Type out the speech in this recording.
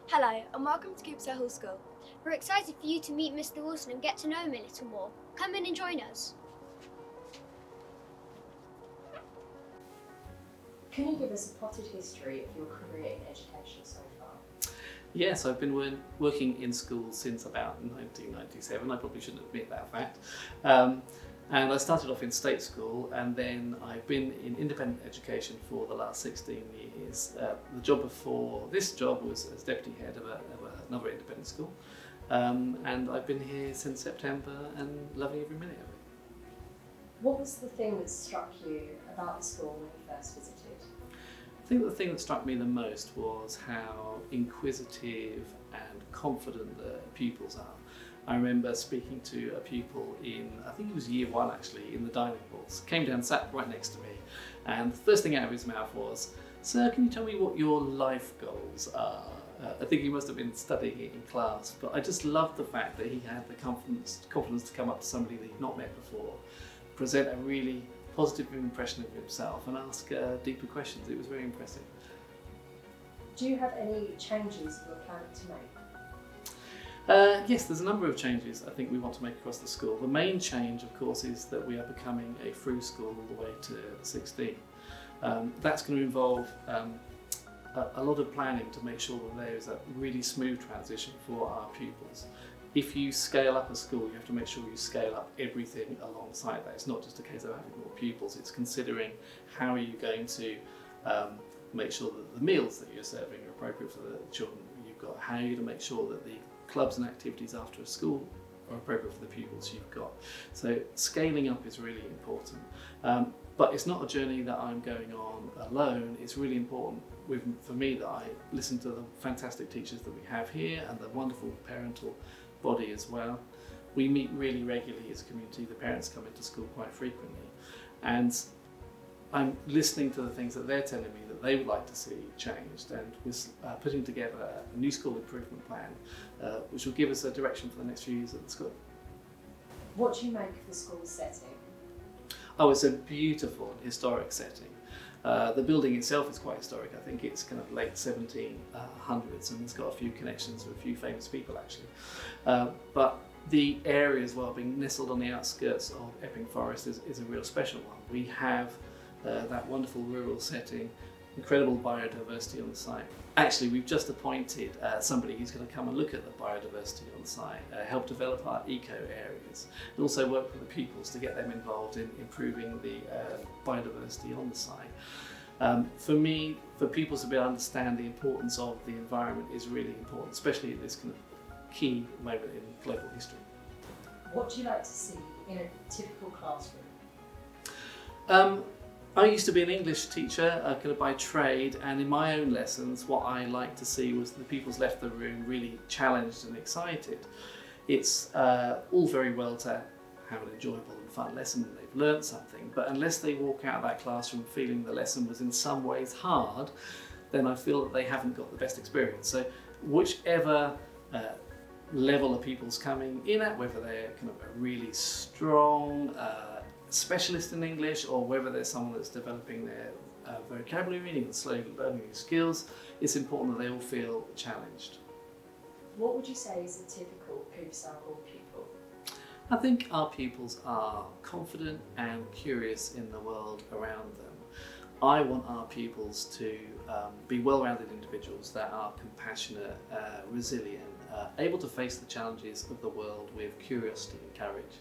Hello and welcome to Coopersale Hall School. We're excited for you to meet Mr. Wilson and get to know him a little more. Come in and join us. Can you give us a potted history of your career in education so far? Yes, I've been working in schools since about 1997. I probably shouldn't admit that fact. And I started off in state school, and then I've been in independent education for the last 16 years. The job before this job was as deputy head of another independent school. And I've been here since September and loving every minute of it. What was the thing that struck you about the school when you first visited? I think the thing that struck me the most was how inquisitive and confident the pupils are. I remember speaking to a pupil in, I think it was year one actually, in the dining halls. Came down, sat right next to me, and the first thing out of his mouth was, "Sir, can you tell me what your life goals are?" I think he must have been studying it in class, but I just loved the fact that he had the confidence to come up to somebody that he'd not met before, present a really positive impression of himself and ask deeper questions. It was very impressive. Do you have any changes you're planning to make? Yes, there's a number of changes I think we want to make across the school. The main change, of course, is that we are becoming a through school all the way to 16. That's going to involve a lot of planning to make sure that there is a really smooth transition for our pupils. If you scale up a school, you have to make sure you scale up everything alongside that. It's not just a case of having more pupils, it's considering how are you going to make sure that the meals that you're serving are appropriate for the children you've got. How are you going to make sure that the clubs and activities after school are appropriate for the pupils you've got. So scaling up is really important. But it's not a journey that I'm going on alone. It's really important for me that I listen to the fantastic teachers that we have here and the wonderful parental body as well. We meet really regularly as a community. The parents come into school quite frequently, and I'm listening to the things that they're telling me that they would like to see changed, and we're putting together a new school improvement plan which will give us a direction for the next few years at the school. What do you make of the school setting? Oh, it's a beautiful and historic setting. The building itself is quite historic. I think it's kind of late 1700s, and it's got a few connections with a few famous people actually. But the area as well, being nestled on the outskirts of Epping Forest, is a real special one. We have that wonderful rural setting, incredible biodiversity on the site. Actually, we've just appointed somebody who's going to come and look at the biodiversity on the site, help develop our eco areas, and also work with the pupils to get them involved in improving the biodiversity on the site. For me, for pupils to be able to understand the importance of the environment is really important, especially at this kind of key moment in global history. What do you like to see in a typical classroom? I used to be an English teacher kind of by trade, and in my own lessons what I liked to see was the pupils left the room really challenged and excited. It's all very well to have an enjoyable and fun lesson and they've learnt something, but unless they walk out of that classroom feeling the lesson was in some ways hard, then I feel that they haven't got the best experience. So whichever level of pupils coming in at, whether they're kind of a really strong specialist in English or whether there's someone that's developing their vocabulary and slowly learning new skills, it's important that they all feel challenged. What would you say is a typical Coopersale Hall pupil? I think our pupils are confident and curious in the world around them. I want our pupils to be well-rounded individuals that are compassionate, resilient, able to face the challenges of the world with curiosity and courage.